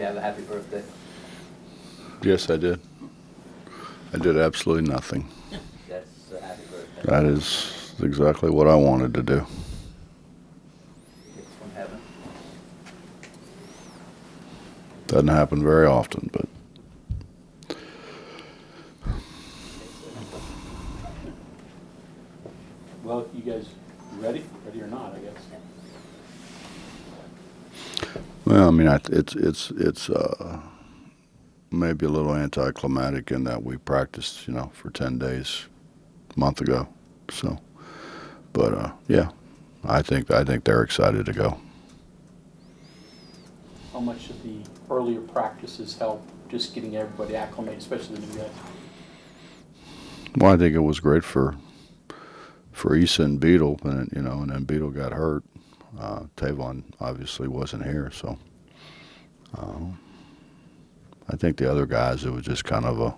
have a happy birthday? Yes, I did. I did absolutely nothing. That's a happy birthday. That is exactly what I wanted to do. It's from heaven. Doesn't happen very often, but Well, you guys ready? Ready or not, I guess. well, I mean, it's maybe a little anticlimactic in that we practiced, for 10 days a month ago. So, but yeah, I think they're excited to go. How much of the earlier practices help just getting everybody acclimated, especially the new guys? Well, I think it was great for Issa and Beetle, and then Beetle got hurt. Tavon obviously wasn't here, so I think the other guys, it was just kind of a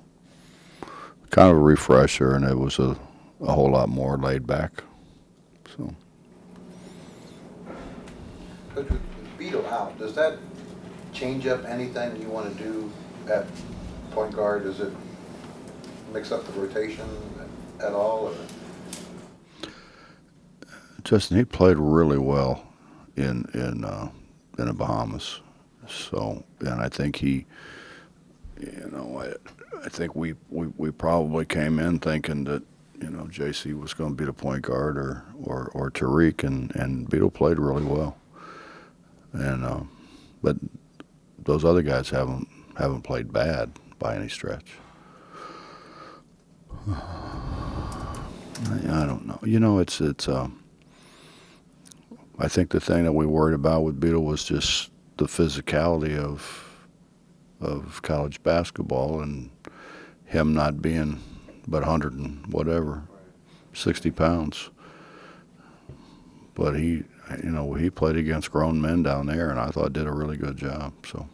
refresher, and it was a whole lot more laid back. So Coach, with Beetle out, does that change up anything you want to do at point guard? Does it mix up the rotation at all? Or? Justin, he played really well in the Bahamas. So, and I think I think we probably came in thinking that JC was going to be the point guard or Tariq, and Beetle played really well. And but those other guys haven't played bad by any stretch. I don't know. It's I think the thing that we worried about with Beetle was just the physicality of college basketball, and him not being but 100 and whatever, 60 pounds. But he played against grown men down there, and I thought did a really good job. So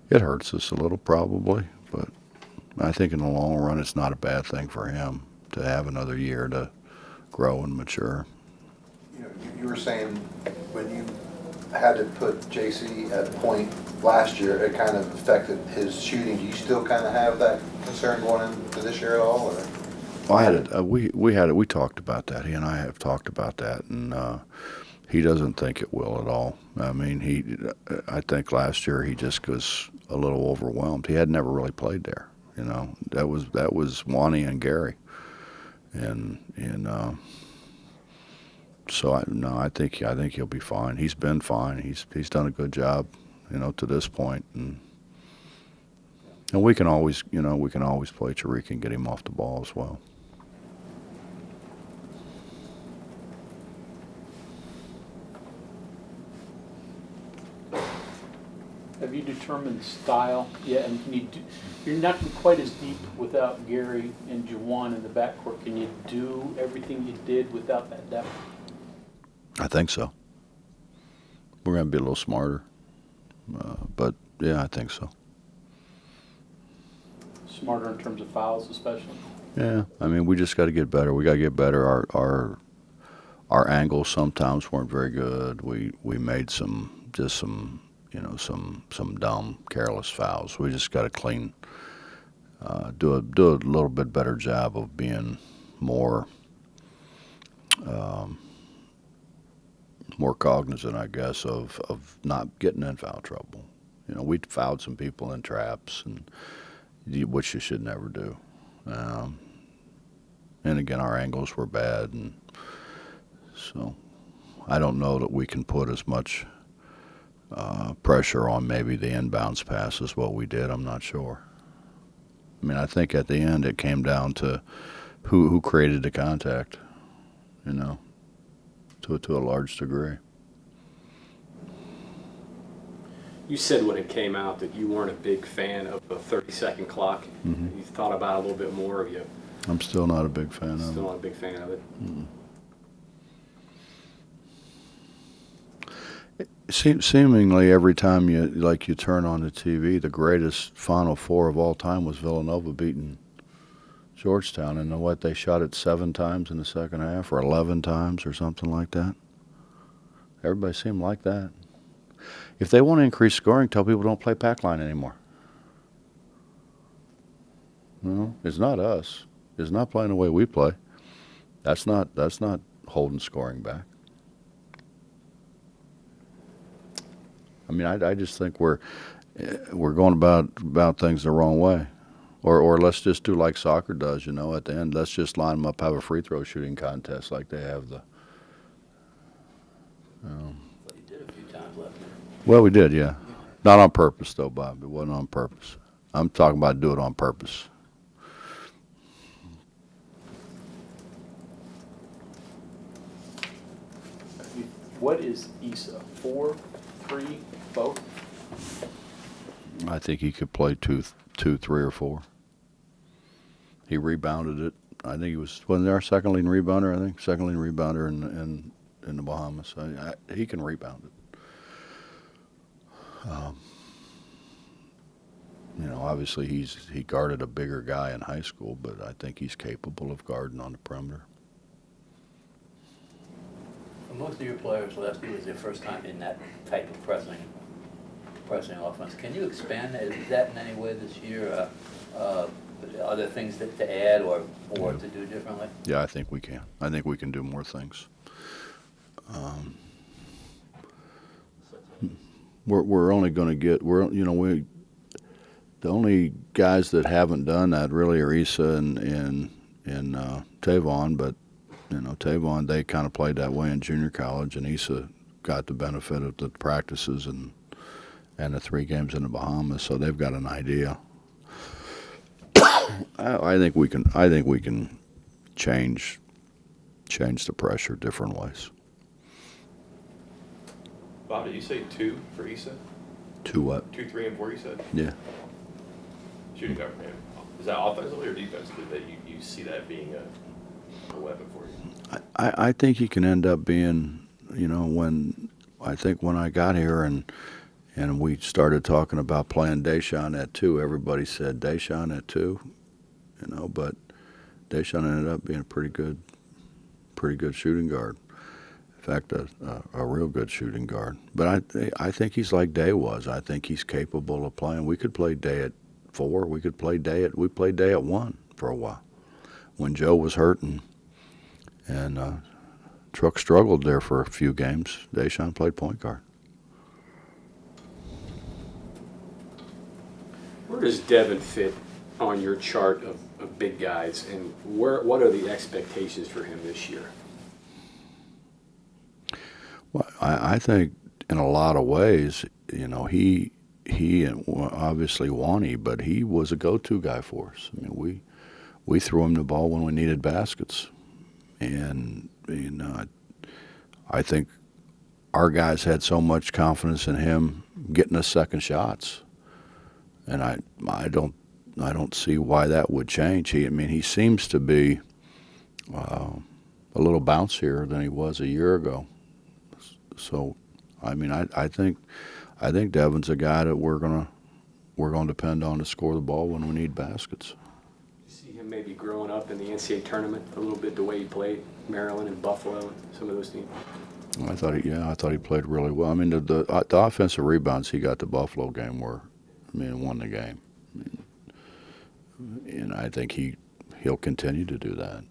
it hurts us a little probably, but I think in the long run it's not a bad thing for him to have another year to grow and mature. You were saying when you had to put JC at point last year, it kind of affected his shooting. Do you still kind of have that concern going into this year at all? Or? Well, I had it. We talked about that. He and I have talked about that, and he doesn't think it will at all. I mean, I think last year he just was a little overwhelmed. He had never really played there. That was Wani and Gary, and so I think he'll be fine. He's been fine. He's done a good job, to this point, and we can always play Tariq and get him off the ball as well. Have you determined style yet? And you're not quite as deep without Gary and Juwan in the backcourt. Can you do everything you did without that depth? I think so. We're going to be a little smarter, but yeah, I think so. Smarter in terms of fouls, especially. Yeah, I mean, we just got to get better. We got to get better. Our angles sometimes weren't very good. We made some dumb, careless fouls. We just got to do a little bit better job of being more cognizant, I guess, of not getting in foul trouble. We fouled some people in traps, which you should never do. And again, our angles were bad, and so I don't know that we can put as much pressure on maybe the inbounds pass as what we did. I'm not sure. I mean, I think at the end it came down to who created the contact, to a large degree. You said when it came out that you weren't a big fan of a 30-second clock. Mm-hmm. You thought about it a little bit more. Of you I'm still not a big fan of it. Still not a big fan of it. Mm-hmm. Seemingly every time you turn on the TV, the greatest Final Four of all time was Villanova beating Georgetown, and what, they shot it 7 times in the second half, or 11 times, or something like that. Everybody seemed like that. If they want to increase scoring, tell people don't play pack line anymore. No, it's not us. It's not playing the way we play. That's not holding scoring back. I mean, I just think we're going about things the wrong way. Or let's just do like soccer does, at the end. Let's just line them up, have a free throw shooting contest like they have the. Well, you did a few times last year. Well, we did, yeah. Not on purpose, though, Bob. It wasn't on purpose. I'm talking about do it on purpose. What is Issa? 4, 3, both? I think he could play two, 3, or 4. He rebounded it. I think he wasn't there our second leading rebounder. I think second leading rebounder in the Bahamas. He can rebound it. Obviously he guarded a bigger guy in high school, but I think he's capable of guarding on the perimeter. For most of your players last year was their first time in that type of pressing offense. Can you expand that in any way this year? Are there things to add or to do differently? Yeah, I think we can. I think we can do more things. We're only going to get the only guys that haven't done that really are Issa and Tavon, but Tavon, they kind of played that way in junior college, and Issa got the benefit of the practices and the 3 games in the Bahamas, so they've got an idea. I think we can change the pressure different ways. Bob, did you say 2 for Issa? 2 what? 2, 3, and 4, you said? Yeah. Shooting guard, man. Is that offensively or defensively that you see that being a weapon for you? I think he can end up being, when I got here and we started talking about playing Deshaun at 2, everybody said Deshaun at 2, but Deshaun ended up being a pretty good shooting guard. In fact, a real good shooting guard. But I think he's like Day was. I think he's capable of playing. We could play Day at 4. We played Day at 1 for a while when Joe was hurt and Truck struggled there for a few games. Deshaun played point guard. Where does Devin fit on your chart of big guys, and what are the expectations for him this year? Well, I think in a lot of ways, he obviously Wani, but he was a go-to guy for us. I mean, we threw him the ball when we needed baskets, and I think our guys had so much confidence in him getting us second shots, and I don't see why that would change. He seems to be a little bouncier than he was a year ago. So, I think Devin's a guy that we're gonna depend on to score the ball when we need baskets. You see him maybe growing up in the NCAA tournament a little bit, the way he played Maryland and Buffalo and some of those teams. I thought he played really well. I mean, the offensive rebounds he got the Buffalo game won the game. And I think he'll continue to do that.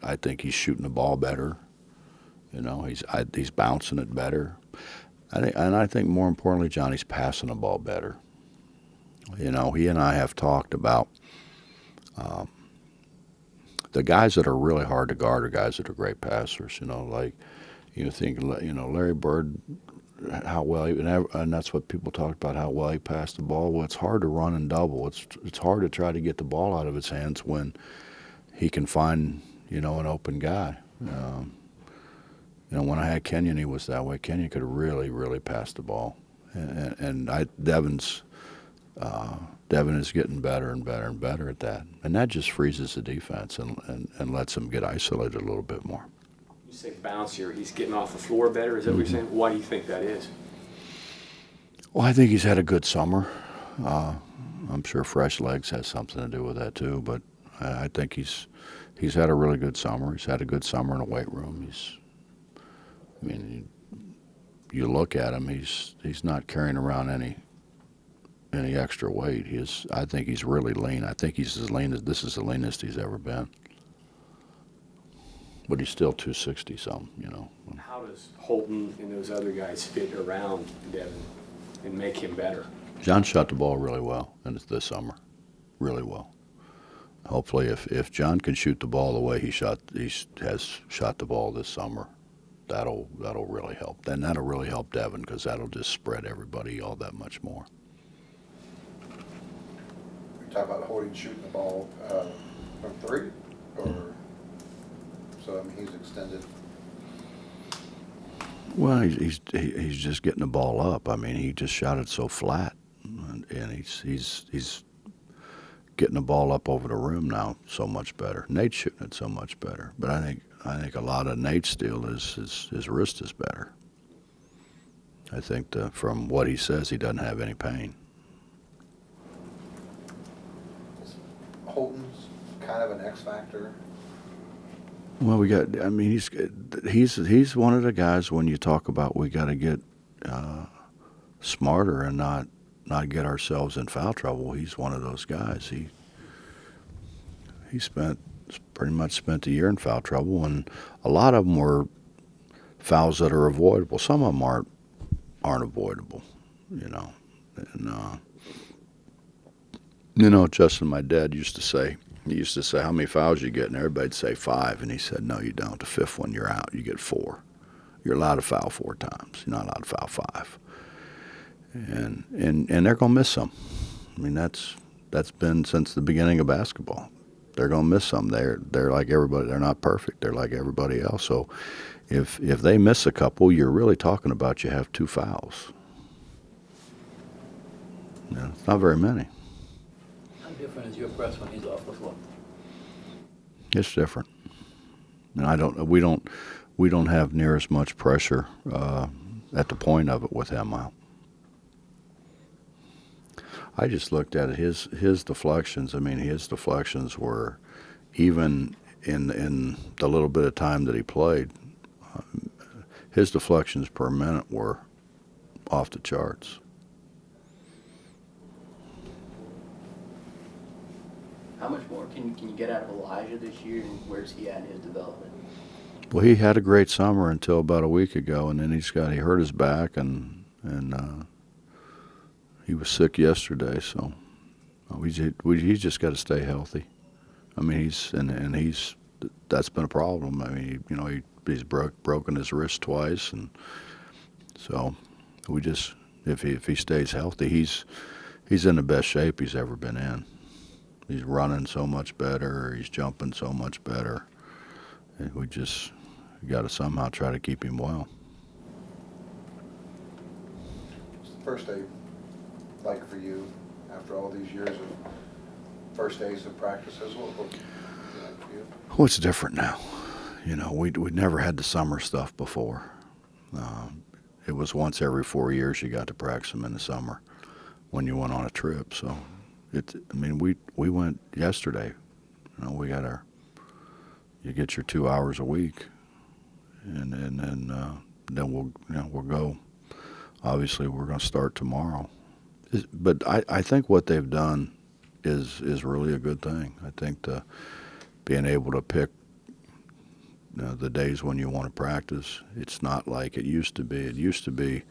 I think he's shooting the ball better. He's bouncing it better. I think more importantly, Johnny's passing the ball better. He and I have talked about the guys that are really hard to guard are guys that are great passers. Larry Bird, how well, and that's what people talked about, how well he passed the ball. Well, it's hard to run and double. It's hard to try to get the ball out of his hands when he can find an open guy. When I had Kenyon, he was that way. Kenyon could really, really pass the ball, and Devin is getting better and better and better at that, and that just freezes the defense and lets him get isolated a little bit more. You say bouncier, he's getting off the floor better. Is that what you're saying? Why do you think that is? Well, I think he's had a good summer. I'm sure fresh legs has something to do with that too, but I think he's had a really good summer. He's had a good summer in the weight room. you look at him, he's not carrying around any extra weight. I think he's really lean. I think he's as lean as this is the leanest he's ever been. But he's still 260 something, you know. How does Holton and those other guys fit around Devin and make him better? John shot the ball really well this summer, really well. Hopefully, if John can shoot the ball the way he has shot the ball this summer, that'll really help. Then that'll really help Devin, because that'll just spread everybody all that much more. We talk about Holding shooting the ball from three, or so. I mean, he's extended. Well, he's just getting the ball up. I mean, he just shot it so flat, and he's getting the ball up over the rim now so much better. Nate's shooting it so much better, but I think a lot of Nate's deal is his wrist is better. I think from what he says, he doesn't have any pain. Holton's kind of an X factor. Well, I mean, he's one of the guys when you talk about we got to get smarter and not get ourselves in foul trouble. He's one of those guys. He pretty much spent a year in foul trouble, and a lot of them were fouls that are avoidable. Some of them aren't avoidable, you know. And you know, Justin, my dad used to say, how many fouls you get? And everybody'd say 5. And he said, no, you don't. The 5th one, you're out. You get 4. You're allowed to foul 4 times. You're not allowed to foul 5. And they're going to miss some. I mean, that's been since the beginning of basketball. They're going to miss some. They're like everybody. They're not perfect. They're like everybody else. So if they miss a couple, you're really talking about you have 2 fouls. You know, it's not very many. How different is your press when he's off the floor? It's different. And we don't have near as much pressure at the point of it with him out. I just looked at it. His deflections. I mean, his deflections were, even in the little bit of time that he played, his deflections per minute were off the charts. How much more can you get out of Elijah this year, and where's he at in his development? Well, he had a great summer until about a week ago, and then he hurt his back, and he was sick yesterday. So he's just got to stay healthy. I mean, that's been a problem. I mean, you know, he's broken his wrist twice, and so if he stays healthy, he's in the best shape he's ever been in. He's running so much better. He's jumping so much better. And we got to somehow try to keep him well. What's the first day like for you after all these years of first days of practices? What like for you? Well, it's different now. You know, we'd never had the summer stuff before. It was once every 4 years you got to practice them in the summer when you went on a trip. So we went yesterday. You know, you get your 2 hours a week, and then we'll go. Obviously, we're going to start tomorrow. But I think what they've done is really a good thing. I think being able to pick the days when you want to practice, it's not like it used to be. It used to be,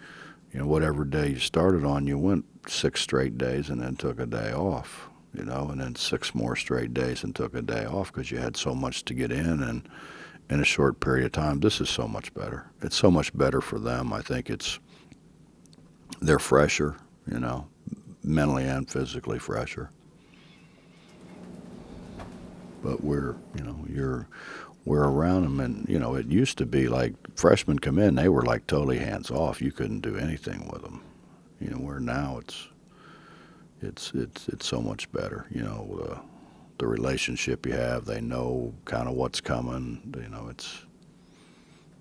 you know, whatever day you started on, you went 6 straight days and then took a day off, you know, and then 6 more straight days and took a day off because you had so much to get in and in a short period of time. This is so much better. It's so much better for them. I think they're fresher, you know, mentally and physically fresher. But we're around them, and, you know, it used to be like freshmen come in, they were like totally hands off. You couldn't do anything with them. You know, where now it's so much better. You know, the relationship you have, they know kind of what's coming. You know, it's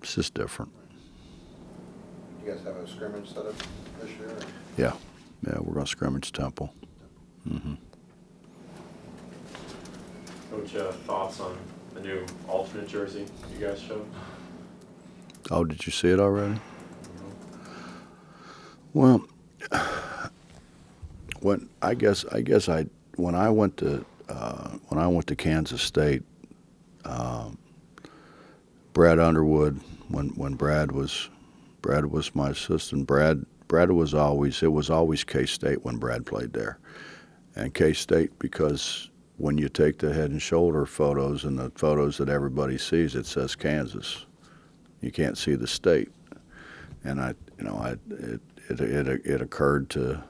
just different. You guys have a scrimmage set up this year? Or? Yeah, we're going to scrimmage Temple. Mm-hmm. Coach, thoughts on the new alternate jersey you guys showed? Oh, did you see it already? Well, when I went to Kansas State, Brad Underwood, when Brad was my assistant, Brad was always K-State when Brad played there, and K-State, because when you take the head and shoulder photos and the photos that everybody sees, it says Kansas. You can't see the state, and it occurred to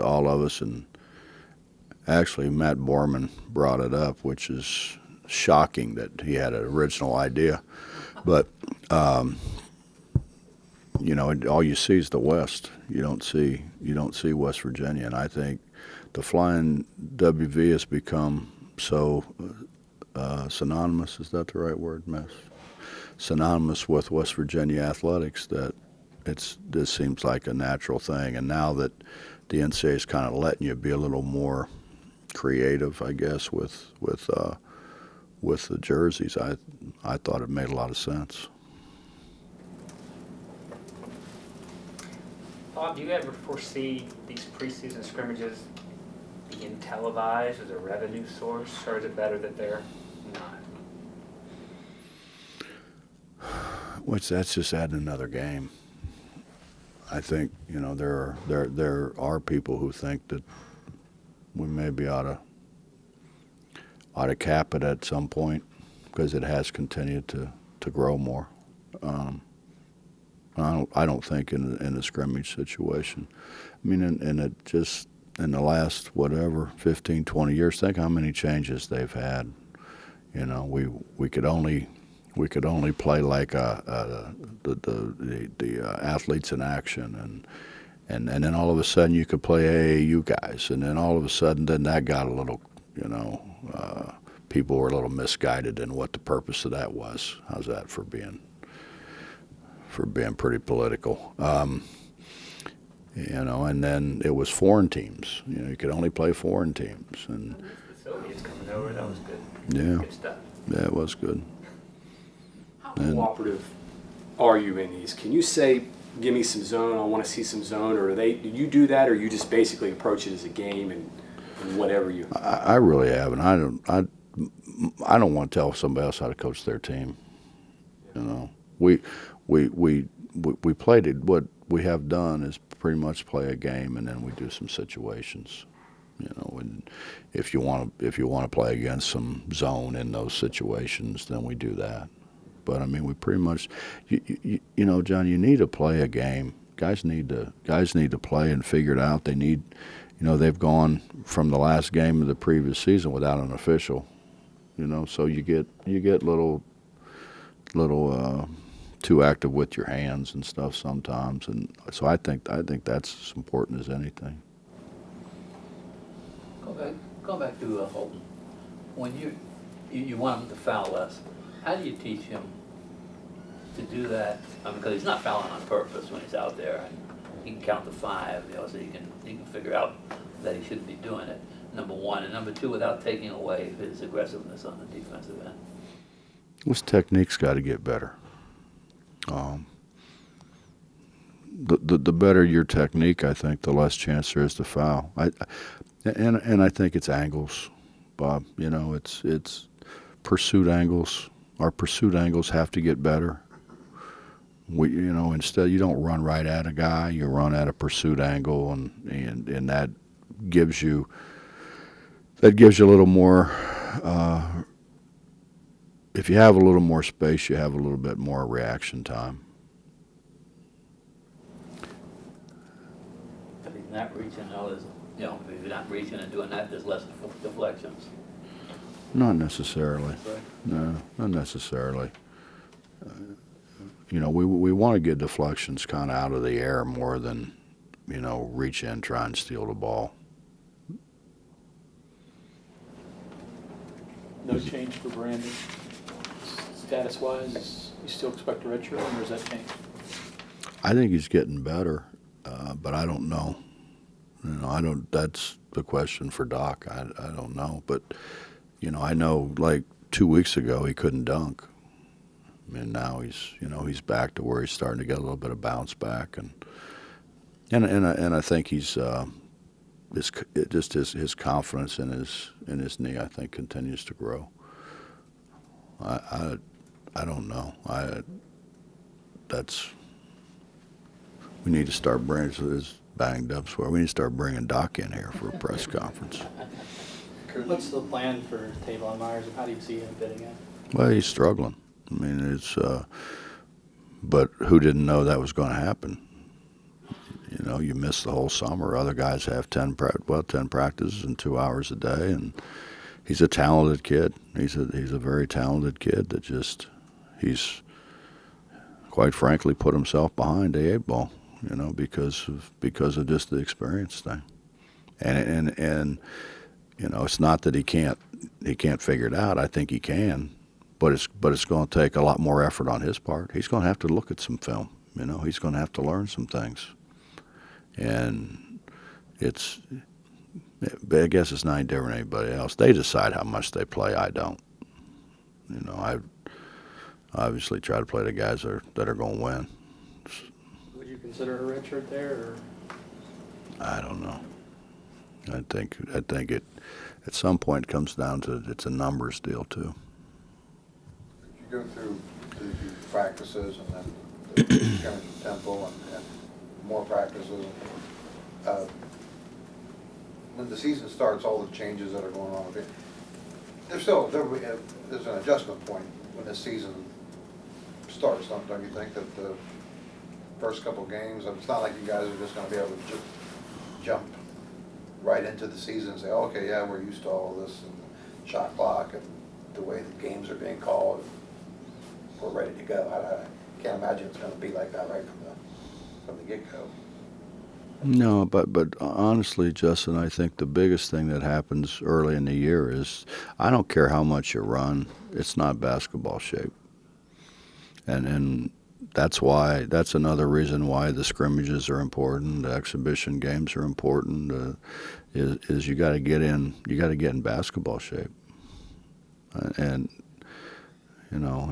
all of us, and actually Matt Borman brought it up, which is shocking that he had an original idea, but all you see is the West. You don't see West Virginia, and I think the Flying WV has become so synonymous. Is that the right word, Miss? Synonymous with West Virginia athletics that this seems like a natural thing. And now that the NCAA is kind of letting you be a little more creative, I guess, with the jerseys, I thought it made a lot of sense. Bob, do you ever foresee these preseason scrimmages being televised as a revenue source, or is it better that they're not? That's just adding another game. I think there are people who think that we maybe ought to cap it at some point, because it has continued to grow more. I don't think in a scrimmage situation. I mean, in the last 15, 20 years, think how many changes they've had. We could only play like the athletes in action, and then all of a sudden you could play AAU guys, and then all of a sudden then that got a little, people were a little misguided in what the purpose of that was. How's that for being pretty political? And then it was foreign teams. You could only play foreign teams, and The Soviets coming over, that was good. Yeah. Good stuff. yeah, it was good. How And- cooperative are you in these? Can you say, give me some zone, I want to see some zone, or do you do that, or you just basically approach it as a game and whatever you? I really haven't. I don't want to tell somebody else how to coach their team. We played it. What we have done is pretty much play a game, and then we do some situations. And if you want to play against some zone in those situations, then we do that. But I mean, we pretty much, John, you need to play a game. Guys need to play and figure it out. They need, they've gone from the last game of the previous season without an official. So you get little too active with your hands and stuff sometimes, and so I think that's as important as anything. Go back to Holton. When you want him to foul less, how do you teach him to do that? Because he's not fouling on purpose when he's out there, and he can count to 5, so he can figure out that he shouldn't be doing it. Number one, and number two, without taking away his aggressiveness on the defensive end. His technique's got to get better. The better your technique, I think, the less chance there is to foul. And I think it's angles, Bob. It's pursuit angles. Our pursuit angles have to get better. Instead you don't run right at a guy, you run at a pursuit angle, and that gives you a little more. If you have a little more space, you have a little bit more reaction time. If he's not reaching, if he's not reaching and doing that, there's less deflections. Not necessarily. Right? No, not necessarily. We want to get deflections kind of out of the air more than, reach in, try and steal the ball. No change for Brandon? Status-wise, you still expect a redshirt, or has that changed? I think he's getting better, but I don't know. That's the question for Doc. I don't know, but I know like 2 weeks ago he couldn't dunk, and now he's back to where he's starting to get a little bit of bounce back, and And I think he's his confidence in his knee, I think, continues to grow. I don't know. We need to start bringing his banged up swear. We need to start bringing Doc in here for a press conference. What's the plan for Tavon Myers, and how do you see him fitting in? Well, he's struggling. I mean, but who didn't know that was going to happen? You know, you miss the whole summer. Other guys have 10 practices in 2 hours a day, and he's a talented kid. He's a very talented kid that he's quite frankly put himself behind the 8 ball, you know, because of just the experience thing. And you know, it's not that he can't figure it out. I think he can, but it's going to take a lot more effort on his part. He's going to have to look at some film. You know, he's going to have to learn some things. And I guess it's not any different than anybody else. They decide how much they play. I don't. You know, I obviously try to play the guys that are going to win. Would you consider a redshirt there, or? I don't know. I think it at some point comes down to it's a numbers deal too. You go through the practices and then the scrimmage in Temple and more practices. When the season starts, all the changes that are going on, there's an adjustment point when the season starts, don't you think, that the first couple games, it's not like you guys are just going to be able to just jump right into the season and say, okay, yeah, we're used to all this and the shot clock and the way the games are being called, we're ready to go. I can't imagine it's going to be like that right from the get-go. No, but honestly, Justin, I think the biggest thing that happens early in the year is I don't care how much you run, it's not basketball shape. And that's another reason why the scrimmages are important, the exhibition games are important, is you got to get in basketball shape. And you know,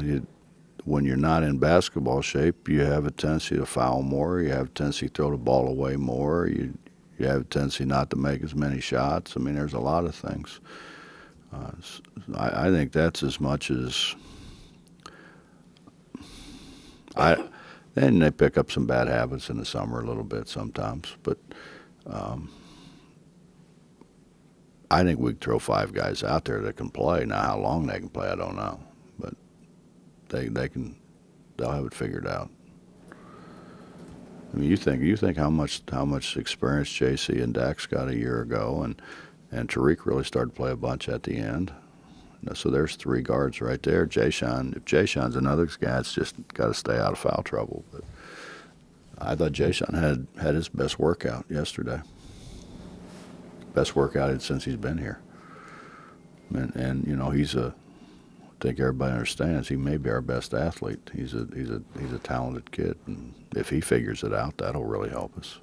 when you're not in basketball shape, you have a tendency to foul more, you have a tendency to throw the ball away more, you have a tendency not to make as many shots. I mean, there's a lot of things. I think that's as much as then they pick up some bad habits in the summer a little bit sometimes, but I think we can throw 5 guys out there that can play. Now, how long they can play, I don't know, but they'll have it figured out. I mean, you think how much experience JC and Dax got a year ago, and Tariq really started to play a bunch at the end. So there's 3 guards right there. If Jayshawn's another guy, it's just got to stay out of foul trouble. But I thought Jayshawn had his best workout yesterday. Best workout since he's been here. And you know, I think everybody understands he may be our best athlete. He's a talented kid, and if he figures it out, that'll really help us.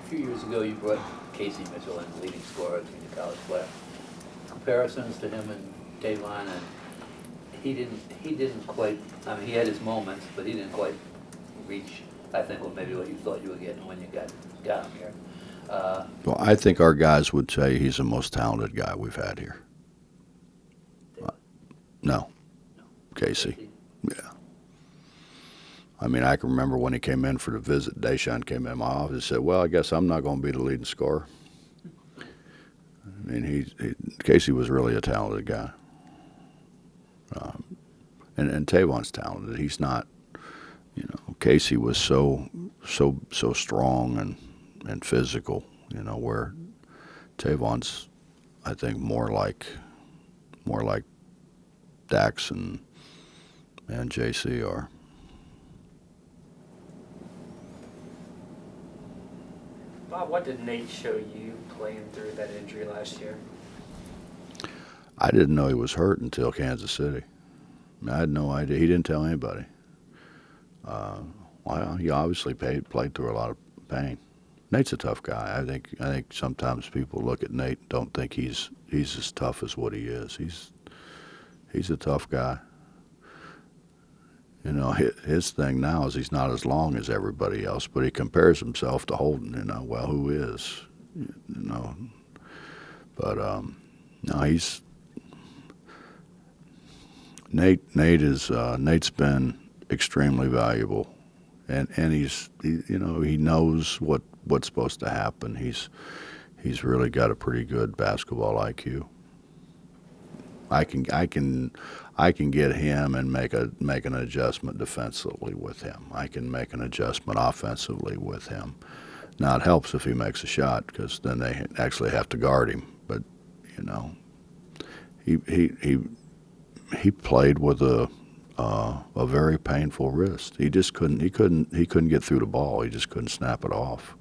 A few years ago, you brought Casey Mitchell in, leading scorer in the college player. Comparisons to him and Tavon, and he didn't quite. I mean, he had his moments, but he didn't quite reach, I think, maybe what you thought you were getting when you got him here. Well, I think our guys would say he's the most talented guy we've had here. No, Casey. Yeah. I mean, I can remember when he came in for the visit, Deshaun came in my office and said, well, I guess I'm not going to be the leading scorer. I mean, Casey was really a talented guy. And Tavon's talented. He's not, you know, Casey was so strong and physical, you know, where Tavon's, I think, more like Dax and JC are. Bob, what did Nate show you playing through that injury last year? I didn't know he was hurt until Kansas City. I mean, I had no idea. He didn't tell anybody. Well, he obviously played through a lot of pain. Nate's a tough guy. I think sometimes people look at Nate and don't think he's as tough as what he is. He's a tough guy. You know, his thing now is he's not as long as everybody else, but he compares himself to Holden. You know, well, who is? You know, but no, he's Nate. Nate's been extremely valuable, and you know, he knows what's supposed to happen. He's really got a pretty good basketball IQ. I can get him and make an adjustment defensively with him. I can make an adjustment offensively with him. Now it helps if he makes a shot because then they actually have to guard him. But you know, he played with a very painful wrist. He just couldn't get through the ball. He just couldn't snap it off.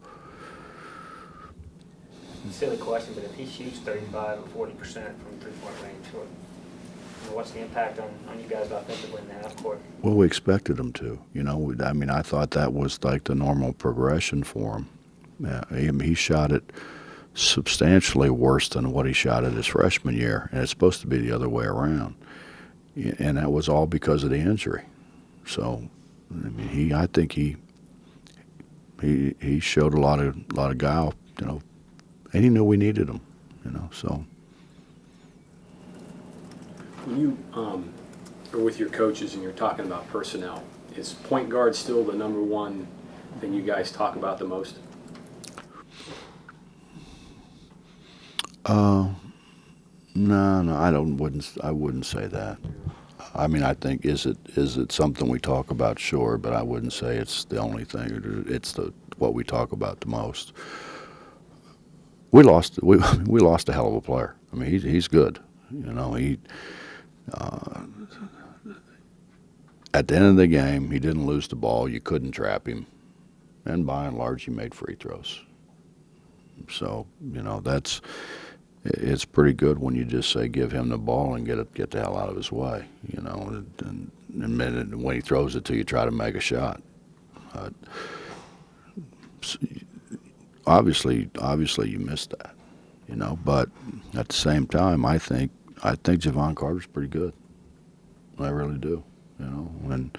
Silly question, but if he shoots 35 or 40% from three-point range, what's the impact on you guys offensively in the half court? Well, we expected him to. You know, I mean, I thought that was like the normal progression for him. Yeah, he shot it substantially worse than what he shot at his freshman year, and it's supposed to be the other way around. And that was all because of the injury. So, I mean, I think he showed a lot of guile, you know, and he knew we needed him, you know. So When you are with your coaches and you're talking about personnel, is point guard still the number one thing you guys talk about the most? No, I wouldn't say that. I mean, I think is it something we talk about? Sure, but I wouldn't say it's the only thing. It's what we talk about the most. We lost a hell of a player. I mean, he's good. You know, at the end of the game, he didn't lose the ball. You couldn't trap him, and by and large, he made free throws. So you know it's pretty good when you just say give him the ball and get the hell out of his way. You know, and when he throws it to you, try to make a shot. Obviously you missed that, you know. But at the same time, I think Javon Carter's pretty good. I really do, you know. And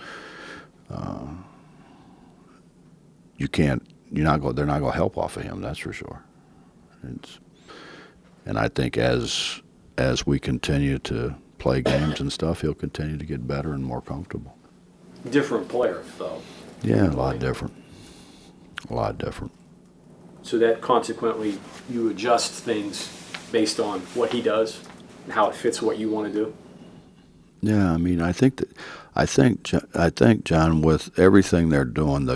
they're not going to help off of him. That's for sure. And I think as we continue to play games and stuff, he'll continue to get better and more comfortable. Different player, though. Yeah, a lot different. So that consequently, you adjust things based on what he does and how it fits what you want to do? Yeah, I mean, I think, John, with everything they're doing,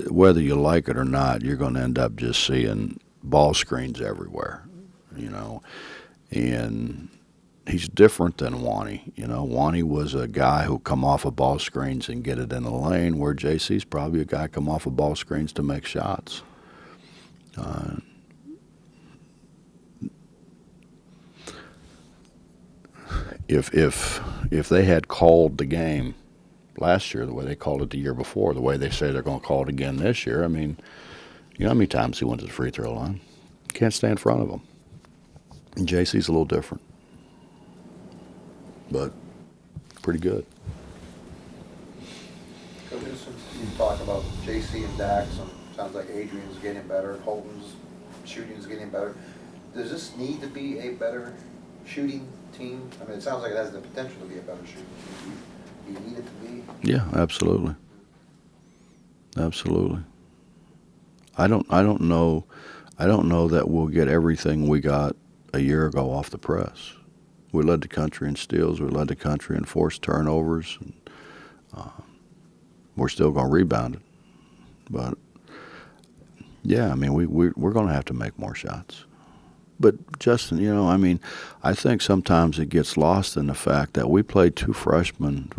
whether you like it or not, you're going to end up just seeing ball screens everywhere, you know. And he's different than Wani. You know, Wani was a guy who come off of ball screens and get it in the lane, where JC's probably a guy come off of ball screens to make shots. If they had called the game last year the way they called it the year before, the way they say they're going to call it again this year, I mean, you know how many times he went to the free throw line? You can't stay in front of him. And JC's a little different, but pretty good. Coach, since you talk about JC and Dax, and sounds like Adrian's getting better, Holton's shooting's getting better. Does this need to be a better shooting team? I mean, it sounds like it has the potential to be a better shooting team. Do you need it to be? Yeah, absolutely. I don't know that we'll get everything we got a year ago off the press. We led the country in steals. We led the country in forced turnovers. And, we're still going to rebound it. But, yeah, I mean, we're going to have to make more shots. But, Justin, you know, I mean, I think sometimes it gets lost in the fact that we played three freshmen,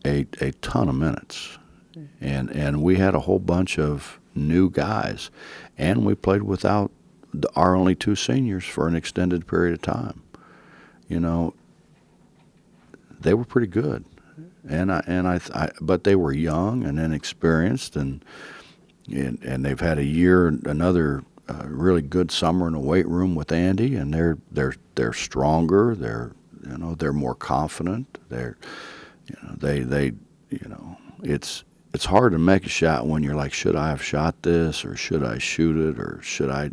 a ton of minutes. And we had a whole bunch of new guys. And we played without our only two seniors for an extended period of time. You know, they were pretty good. But they were young and inexperienced, and they've had another really good summer in the weight room with Andy, and they're stronger. They're more confident. It's hard to make a shot when you're like, should I have shot this, or should I shoot it, or should I,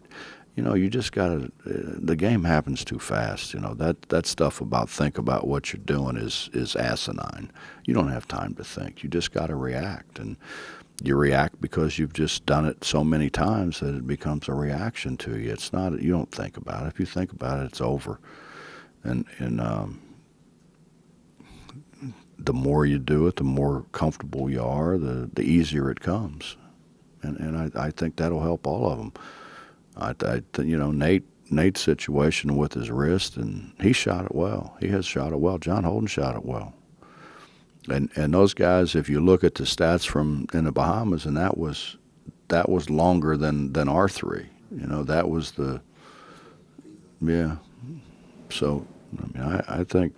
you just gotta. The game happens too fast. That stuff about think about what you're doing is asinine. You don't have time to think. You just gotta react, and you react because you've just done it so many times that it becomes a reaction to you. It's not. You don't think about it. If you think about it, it's over. And the more you do it, the more comfortable you are, the easier it comes. And I think that'll help all of them. Nate's situation with his wrist, and he shot it well. He has shot it well. John Holden shot it well. And those guys, if you look at the stats from in the Bahamas, and that was longer than our three. That was the, yeah. So, I think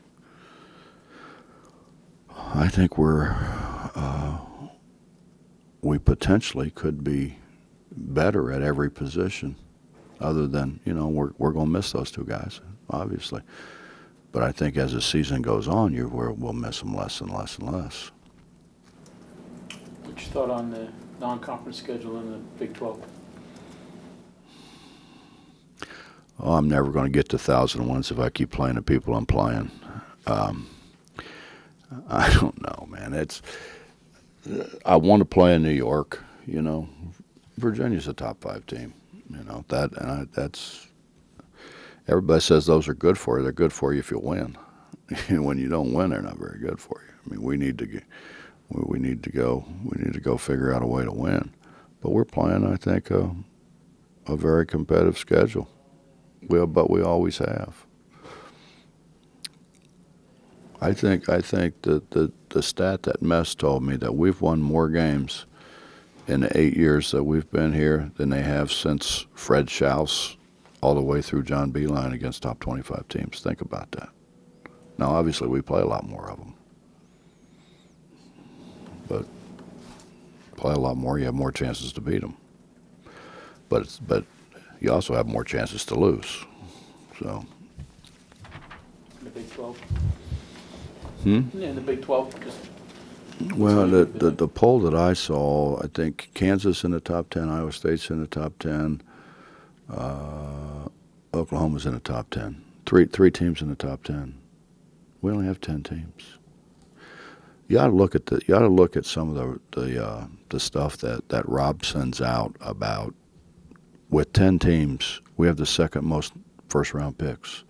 we potentially could be better at every position, other than we're going to miss those two guys, obviously. But I think as the season goes on, we'll miss them less and less and less. What's your thought on the non-conference schedule in the Big 12? Oh, I'm never going to get to 1,000 wins if I keep playing the people I'm playing. I don't know, man. I want to play in New York. Virginia's a top 5 team. That's. Everybody says those are good for you. They're good for you if you win. When you don't win, they're not very good for you. I mean, we need to go figure out a way to win. But we're playing, I think, a very competitive schedule. But we always have. I think that the stat that Mess told me, that we've won more games in the 8 years that we've been here than they have since Fred Schaus all the way through John Beeline against top 25 teams. Think about that. Now, obviously, we play a lot more of them. But play a lot more, you have more chances to beat them. But you also have more chances to lose. So. In the Big 12? Hmm? Yeah, in the Big 12, just. Well, the poll that I saw, I think Kansas in the top 10, Iowa State's in the top 10, Oklahoma's in the top 10. Three teams in the top 10. We only have 10 teams. You ought to look at some of the stuff that Rob sends out about, with 10 teams, we have the second most first round picks.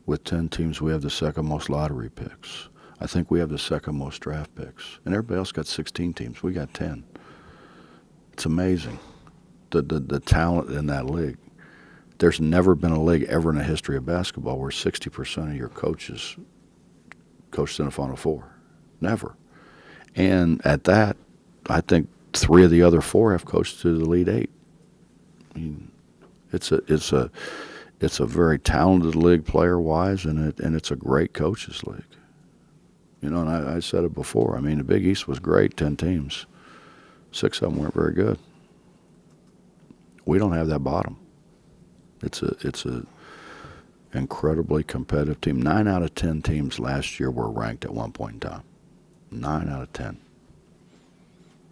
With 10 teams, we have the second most lottery picks. I think we have the second most draft picks. And everybody else got 16 teams. We got 10. It's amazing, the talent in that league. There's never been a league ever in the history of basketball where 60% of your coaches coached in a Final Four. Never. And at that, I think 3 of the other 4 have coached to the Elite 8. I mean, it's a very talented league player-wise, and it's a great coaches league. And I said it before. I mean, the Big East was great, 10 teams. 6 of them weren't very good. We don't have that bottom. It's a incredibly competitive team. 9 out of 10 teams last year were ranked at one point in time. 9 out of 10.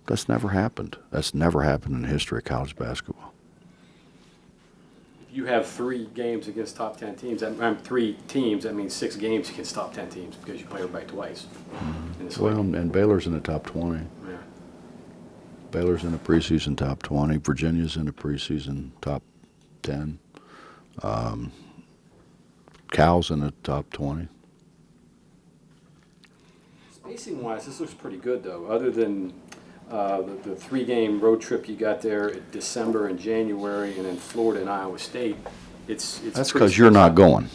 That's never happened. That's never happened in the history of college basketball. If you have 3 games against top 10 teams, 3 teams, that means 6 games against top 10 teams because you play everybody twice. Well, and Baylor's in the top 20. Yeah. Baylor's in the preseason top 20. Virginia's in the preseason top 10. Cal's in the top 20. Spacing-wise, this looks pretty good, though. Other than the 3-game road trip you got there in December and January, and then Florida and Iowa State, it's That's pretty because you're not spaced going.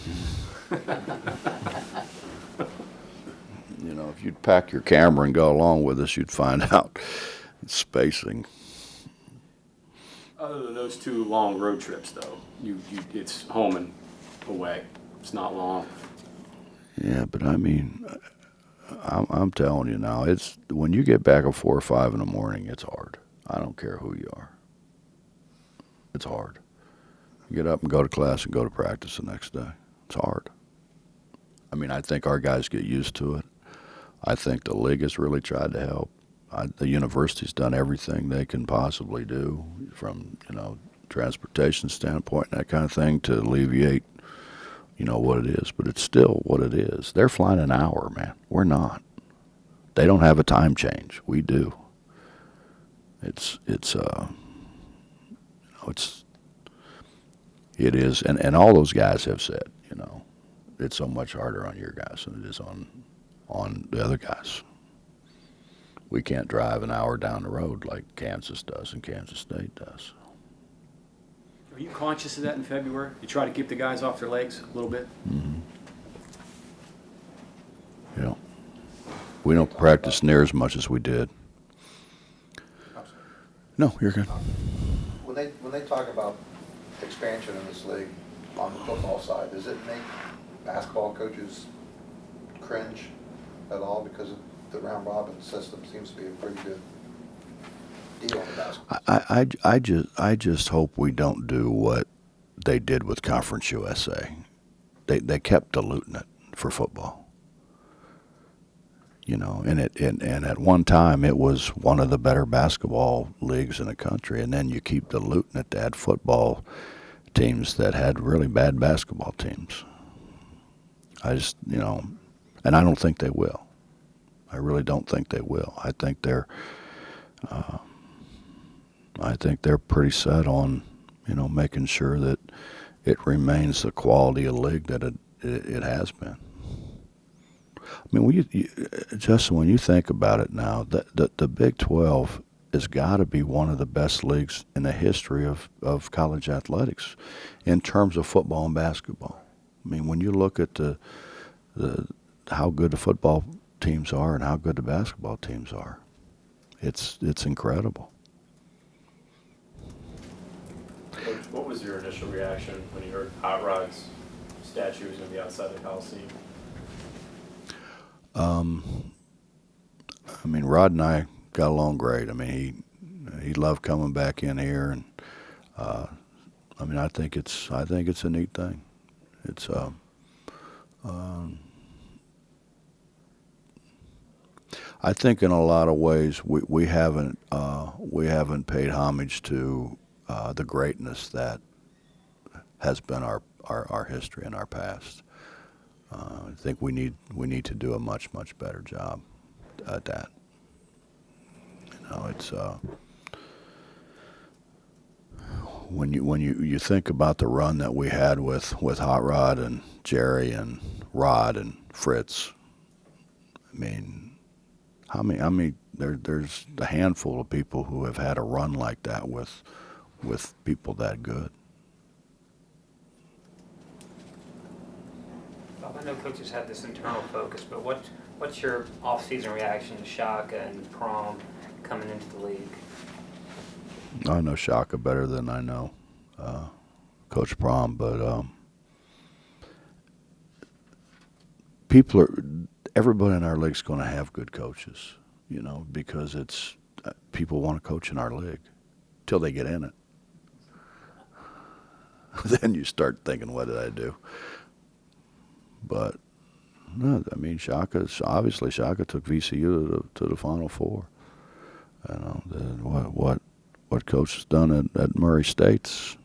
If you'd pack your camera and go along with us, you'd find out spacing. Other than those 2 long road trips, though, it's home and away. It's not long. Yeah, but I mean, I'm telling you now, it's when you get back at 4 or 5 in the morning, it's hard. I don't care who you are. It's hard. You get up and go to class and go to practice the next day. It's hard. I mean, I think our guys get used to it. I think the league has really tried to help. The university's done everything they can possibly do from, transportation standpoint and that kind of thing to alleviate, what it is. But it's still what it is. They're flying an hour, man. We're not. They don't have a time change. We do. It is, and all those guys have said, it's so much harder on your guys than it is on the other guys. We can't drive an hour down the road like Kansas does and Kansas State does. Are you conscious of that in February? You try to keep the guys off their legs a little bit? Mm-hmm. Yeah. We don't practice near as much as we did. No, you're good. When they talk about expansion in this league on the football side, does it make basketball coaches cringe at all? Because the round robin system seems to be a pretty good deal on the basketball. I just hope we don't do what they did with Conference USA. They kept diluting it for football. And at one time it was one of the better basketball leagues in the country, and then you keep diluting it to add football teams that had really bad basketball teams. I just, and I don't think they will. I really don't think they will. I think they're pretty set on, making sure that it remains the quality of league that it has been. I mean, Justin, when you think about it now, the Big 12 has got to be one of the best leagues in the history of college athletics in terms of football and basketball. I mean, when you look at how good the football teams are and how good the basketball teams are, it's incredible. Coach, what was your initial reaction when you heard Hot Rod's statue was going to be outside the Coliseum? I mean, Rod and I got along great. I mean, he loved coming back in here, and I think it's a neat thing. It's I think in a lot of ways we haven't paid homage to the greatness that has been our history and our past. I think we need to do a much better job at that. It's when you think about the run that we had with Hot Rod and Jerry and Rod and Fritz. I mean, how many there's a handful of people who have had a run like that with people that good. Bob, I know coaches have this internal focus, but what's your off-season reaction to Shaka and Prom coming into the league? I know Shaka better than I know Coach Prom, but everybody in our league's going to have good coaches, because it's people want to coach in our league till they get in it. Then you start thinking, what did I do? But no, I mean, Shaka took VCU to the Final Four. What coach has done at Murray State's,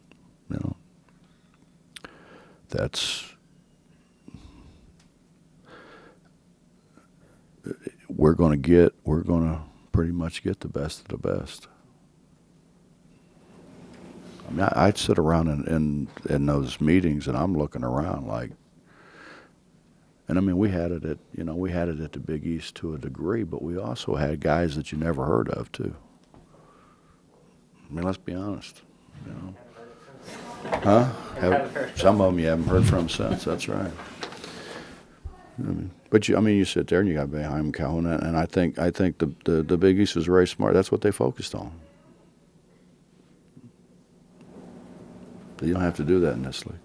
we're going to pretty much get the best of the best. I mean, I'd sit around in those meetings and I'm looking around like, and I mean, we had it at the Big East to a degree, but we also had guys that you never heard of too. I mean, let's be honest, Huh? Some of them you haven't heard from since. That's right. But you sit there and you got Boeheim, Calhoun, and I think the Big East is very smart. That's what they focused on. You don't have to do that in this league.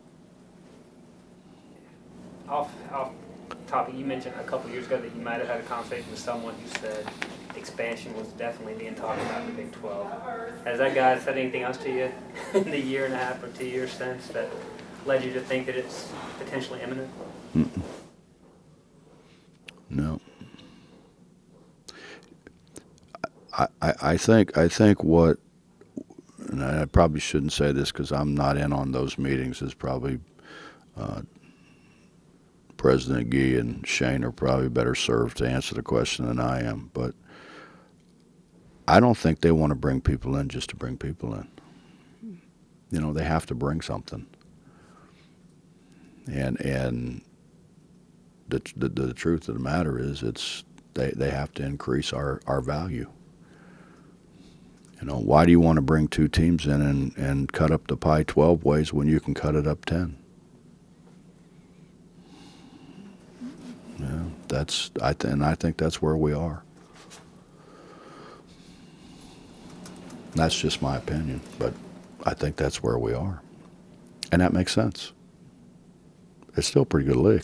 Off topic, you mentioned a couple years ago that you might have had a conversation with someone who said expansion was definitely being talked about in the Big 12. Has that guy said anything else to you in the year and a half or 2 years since that led you to think that it's potentially imminent? No. I think what, and I probably shouldn't say this because I'm not in on those meetings, is probably President Gee and Shane are probably better served to answer the question than I am. But I don't think they want to bring people in just to bring people in. You know, they have to bring something. And the truth of the matter is, they have to increase our value. You know, why do you want to bring two teams in and cut up the pie 12 ways when you can cut it up 10? Yeah, I think that's where we are. That's just my opinion, but I think that's where we are. And that makes sense. It's still a pretty good league.